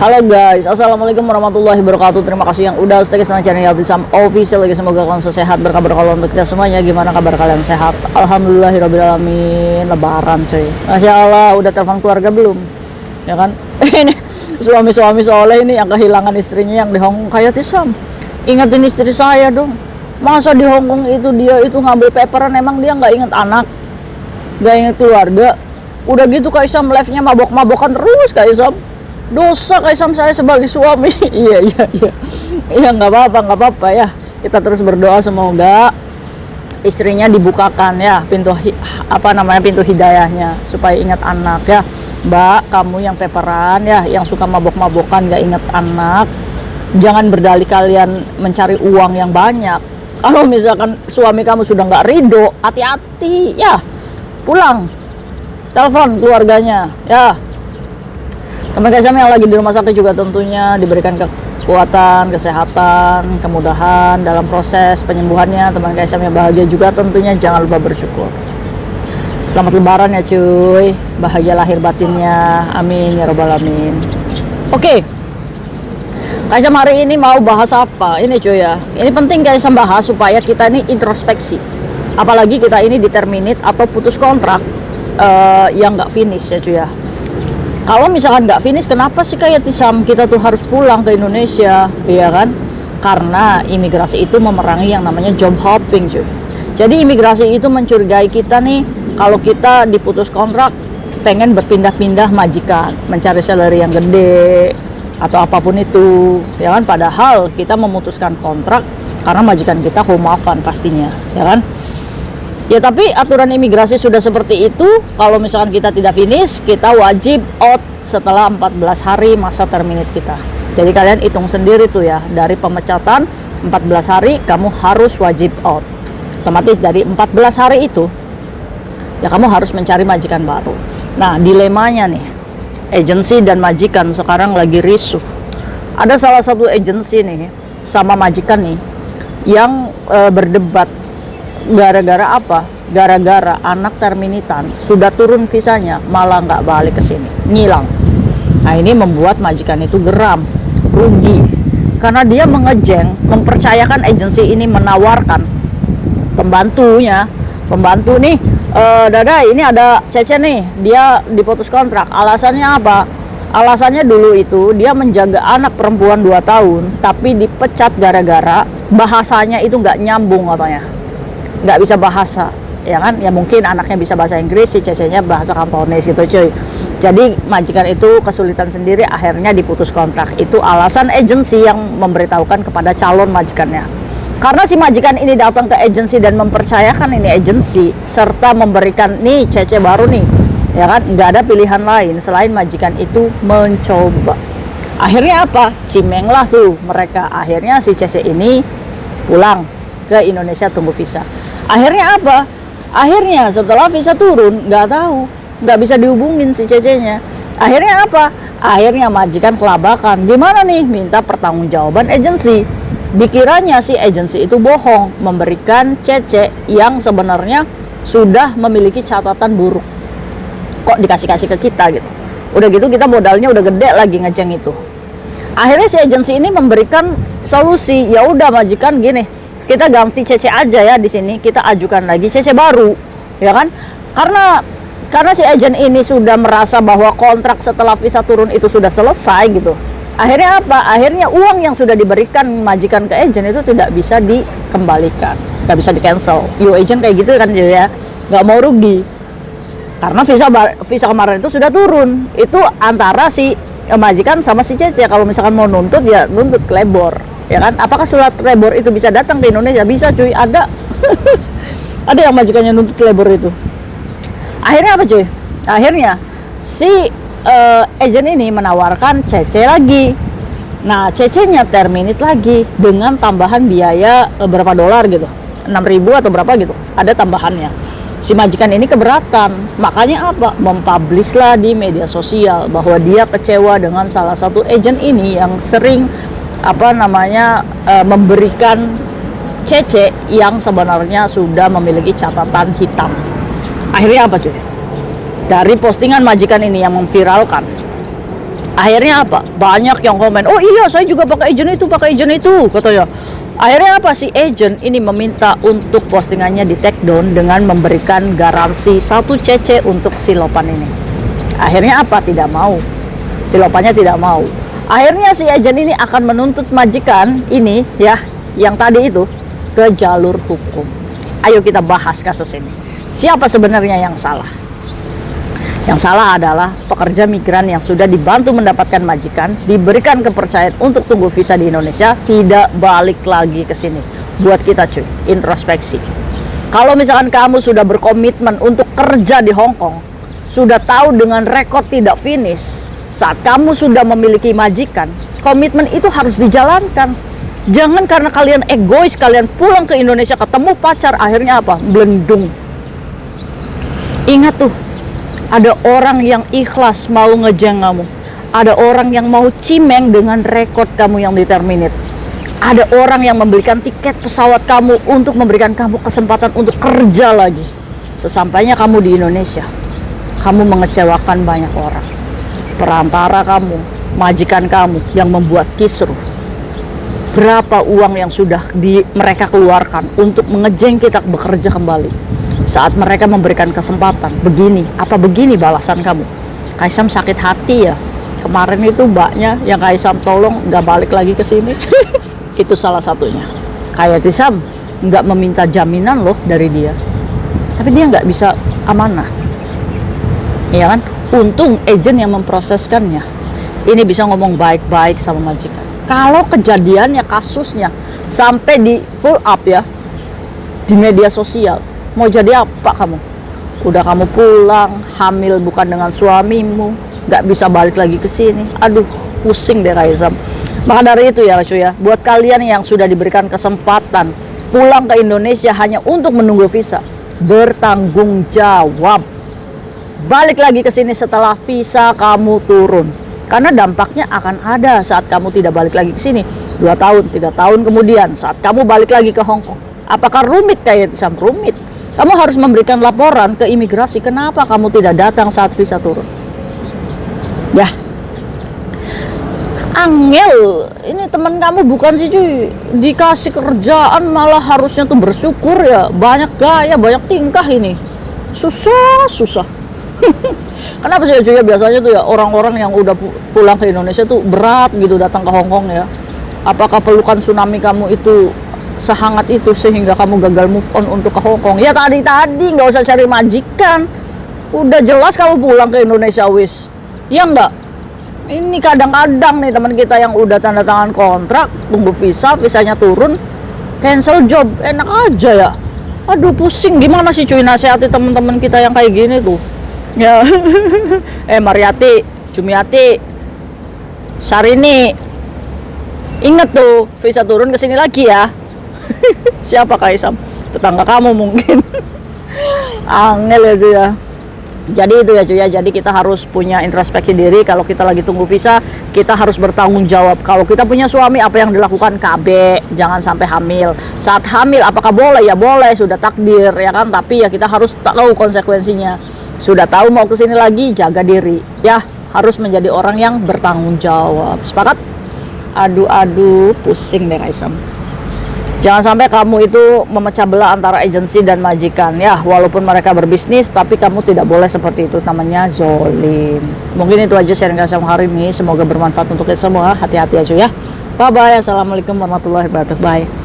Halo guys, assalamualaikum warahmatullahi wabarakatuh. Terima kasih yang udah stay sama channel Yaltisam Official lagi. Semoga kalian sehat, berkabar kalau untuk kita semuanya. Gimana kabar kalian, sehat? Alhamdulillahirobbilalamin. Lebaran cuy, masya Allah. Udah telepon keluarga belum? Ya kan? Ini suami-suami soleh ini yang kehilangan istrinya yang di Hongkong. Kayak Tisam, ingatin istri saya dong. Masa di Hongkong itu dia itu ngambil paperan, emang dia nggak inget anak, nggak inget keluarga? Udah gitu Kak Isam live-nya mabok-mabokan terus Kak Isam. Dosa Kak Isam saya sebagai suami. Iya nggak apa-apa ya. Kita terus berdoa semoga istrinya dibukakan ya pintu pintu hidayahnya supaya ingat anak ya. Mbak, kamu yang peperan ya, yang suka mabok-mabokan nggak ingat anak, jangan berdalih kalian mencari uang yang banyak. Kalau misalkan suami kamu sudah nggak ridho, hati-hati ya, pulang telepon keluarganya ya. Teman Kak Isam yang lagi di rumah sakit juga tentunya diberikan kekuatan, kesehatan, kemudahan dalam proses penyembuhannya. Teman Kak Isam yang bahagia juga tentunya, jangan lupa bersyukur. Selamat lebaran ya cuy, bahagia lahir batinnya, amin ya robbal alamin. Oke, Kak Isam hari ini mau bahas apa? Ini cuy ya, ini penting Kak Isam bahas supaya kita ini introspeksi. Apalagi kita ini determinate atau putus kontrak yang nggak finish ya cuy ya. Kalau misalkan nggak finish, kenapa sih kayak Tisam kita tuh harus pulang ke Indonesia, iya kan? Karena imigrasi itu memerangi yang namanya job hopping cuy. Jadi imigrasi itu mencurigai kita nih, kalau kita diputus kontrak pengen berpindah-pindah majikan, mencari salary yang gede atau apapun itu, ya kan? Padahal kita memutuskan kontrak karena majikan kita home office pastinya, ya kan? Ya tapi aturan imigrasi sudah seperti itu. Kalau misalkan kita tidak finish, kita wajib out setelah 14 hari masa terminate kita. Jadi kalian hitung sendiri tuh ya, dari pemecatan 14 hari kamu harus wajib out. Otomatis dari 14 hari itu ya kamu harus mencari majikan baru. Nah dilemanya nih, agensi dan majikan sekarang lagi risuh. Ada salah satu agensi nih sama majikan nih yang berdebat. Gara-gara apa? Gara-gara anak terminitan sudah turun visanya malah nggak balik ke sini, ngilang. Nah ini membuat majikan itu geram, rugi, karena dia mengejeng, mempercayakan agensi ini menawarkan pembantu nih, Dada ini ada Cece nih, dia diputus kontrak. Alasannya apa? Alasannya dulu itu dia menjaga anak perempuan 2 tahun tapi dipecat gara-gara bahasanya itu nggak nyambung katanya. Nggak bisa bahasa, ya kan? Ya mungkin anaknya bisa bahasa Inggris, si Cecenya bahasa Kantonis gitu cuy. Jadi majikan itu kesulitan sendiri, akhirnya diputus kontrak. Itu alasan agensi yang memberitahukan kepada calon majikannya. Karena si majikan ini datang ke agensi dan mempercayakan ini agensi, serta memberikan nih Cece baru nih, ya kan? Nggak ada pilihan lain selain majikan itu mencoba. Akhirnya apa? Cimenglah tuh mereka. Akhirnya si Cece ini pulang ke Indonesia tunggu visa. Akhirnya apa? Akhirnya setelah visa turun, nggak tahu, nggak bisa dihubungin si Cecenya. Akhirnya apa? Akhirnya majikan kelabakan. Gimana nih? Minta pertanggungjawaban agensi. Dikiranya si agensi itu bohong, memberikan Cece yang sebenarnya sudah memiliki catatan buruk. Kok dikasih-kasih ke kita gitu? Udah gitu kita modalnya udah gede lagi ngejeng itu. Akhirnya si agensi ini memberikan solusi. Ya udah majikan gini, kita ganti Cece aja ya di sini, kita ajukan lagi Cece baru, ya kan? Karena si agen ini sudah merasa bahwa kontrak setelah visa turun itu sudah selesai gitu. Akhirnya apa? Akhirnya uang yang sudah diberikan majikan ke agen itu tidak bisa dikembalikan, nggak bisa di cancel. Yo agen kayak gitu kan ya, nggak mau rugi. Karena visa kemarin itu sudah turun. Itu antara si majikan sama si Cece. Kalau misalkan mau nuntut ya nuntut ke labor. Ya kan? Apakah surat labor itu bisa datang ke Indonesia? Bisa cuy, ada. Ada yang majikannya nuntut labor itu. Akhirnya apa cuy? Akhirnya si agen ini menawarkan Cece lagi. Nah Cecenya terminate lagi dengan tambahan biaya berapa dolar gitu, 6.000 atau berapa gitu, ada tambahannya. Si majikan ini keberatan, makanya apa? Mempublish lah di media sosial bahwa dia kecewa dengan salah satu agen ini yang sering memberikan Cece yang sebenarnya sudah memiliki catatan hitam. Akhirnya apa cuy? Dari postingan majikan ini yang memviralkan, Akhirnya apa? Banyak yang komen, oh iya saya juga pakai agent itu, katanya. Akhirnya apa? Si agent ini meminta untuk postingannya di take down dengan memberikan garansi 1 CC untuk si Lopan ini. Akhirnya apa? Tidak mau. Si Lopannya tidak mau. Akhirnya si agent ini akan menuntut majikan ini ya, yang tadi itu, ke jalur hukum. Ayo kita bahas kasus ini. Siapa sebenarnya yang salah? Yang salah adalah pekerja migran yang sudah dibantu mendapatkan majikan, diberikan kepercayaan untuk tunggu visa di Indonesia, tidak balik lagi ke sini. Buat kita cuy, introspeksi. Kalau misalkan kamu sudah berkomitmen untuk kerja di Hong Kong, sudah tahu dengan rekod tidak finish, saat kamu sudah memiliki majikan, komitmen itu harus dijalankan. Jangan karena kalian egois, kalian pulang ke Indonesia ketemu pacar, akhirnya apa? Belendung. Ingat tuh, ada orang yang ikhlas mau ngejeng kamu. Ada orang yang mau cimeng dengan rekod kamu yang determinate. Ada orang yang membelikan tiket pesawat kamu untuk memberikan kamu kesempatan untuk kerja lagi. Sesampainya kamu di Indonesia, kamu mengecewakan banyak orang. Perantara kamu, majikan kamu yang membuat kisruh. Berapa uang yang sudah mereka keluarkan untuk mengejeng kita bekerja kembali. Saat mereka memberikan kesempatan, begini balasan kamu? Kaisam sakit hati ya. Kemarin itu mbaknya yang Kaisam tolong nggak balik lagi ke sini. Itu salah satunya. Kayak Tisam nggak meminta jaminan loh dari dia, tapi dia nggak bisa amanah, ya kan? Untung agent yang memproseskannya ini bisa ngomong baik-baik sama majikan. Kalau kejadiannya, kasusnya sampai di full up ya di media sosial, mau jadi apa kamu? Udah kamu pulang, hamil bukan dengan suamimu, nggak bisa balik lagi ke sini. Aduh, pusing deh Kaisam. Maka dari itu ya cuy ya, buat kalian yang sudah diberikan kesempatan pulang ke Indonesia hanya untuk menunggu visa, bertanggung jawab. Balik lagi ke sini setelah visa kamu turun. Karena dampaknya akan ada saat kamu tidak balik lagi ke sini. 2 tahun, 3 tahun kemudian saat kamu balik lagi ke Hong Kong. Apakah rumit kayak Tisam? Rumit. Kamu harus memberikan laporan ke imigrasi kenapa kamu tidak datang saat visa turun. Ya. Angel, ini teman kamu bukan sih cuy, dikasih kerjaan malah harusnya tuh bersyukur ya. Banyak gaya, banyak tingkah ini. Susah. Kenapa sih cuy ya, biasanya tuh ya orang-orang yang udah pulang ke Indonesia tuh berat gitu datang ke Hong Kong ya. Apakah pelukan tsunami kamu itu sehangat itu sehingga kamu gagal move on untuk ke Hong Kong? Ya tadi nggak usah cari majikan, udah jelas kamu pulang ke Indonesia wis, ya enggak? Ini kadang-kadang nih teman kita yang udah tanda tangan kontrak, tunggu visanya turun, cancel job, enak aja ya. Aduh pusing, gimana sih cuy nasihati teman-teman kita yang kayak gini tuh ya. Mariati, Jumiati, Sarini, inget tuh visa turun kesini lagi ya. Siapa Kaisam? Tetangga kamu mungkin. Angel ya cuy ya. Jadi itu ya cuy ya, jadi kita harus punya introspeksi diri. Kalau kita lagi tunggu visa, kita harus bertanggung jawab. Kalau kita punya suami, apa yang dilakukan KB, jangan sampai hamil. Saat hamil apakah boleh? Ya boleh, sudah takdir ya kan, tapi ya kita harus tahu konsekuensinya. Sudah tahu mau kesini lagi, jaga diri ya, harus menjadi orang yang bertanggung jawab. Sepakat? Aduh pusing deh Kaisam. Jangan sampai kamu itu memecah belah antara agensi dan majikan ya, walaupun mereka berbisnis tapi kamu tidak boleh seperti itu, namanya zolim. Mungkin itu aja sharing Kaisam hari ini, semoga bermanfaat untuk kita semua. Hati-hati aja ya. Bye bye. Assalamualaikum warahmatullahi wabarakatuh. Bye.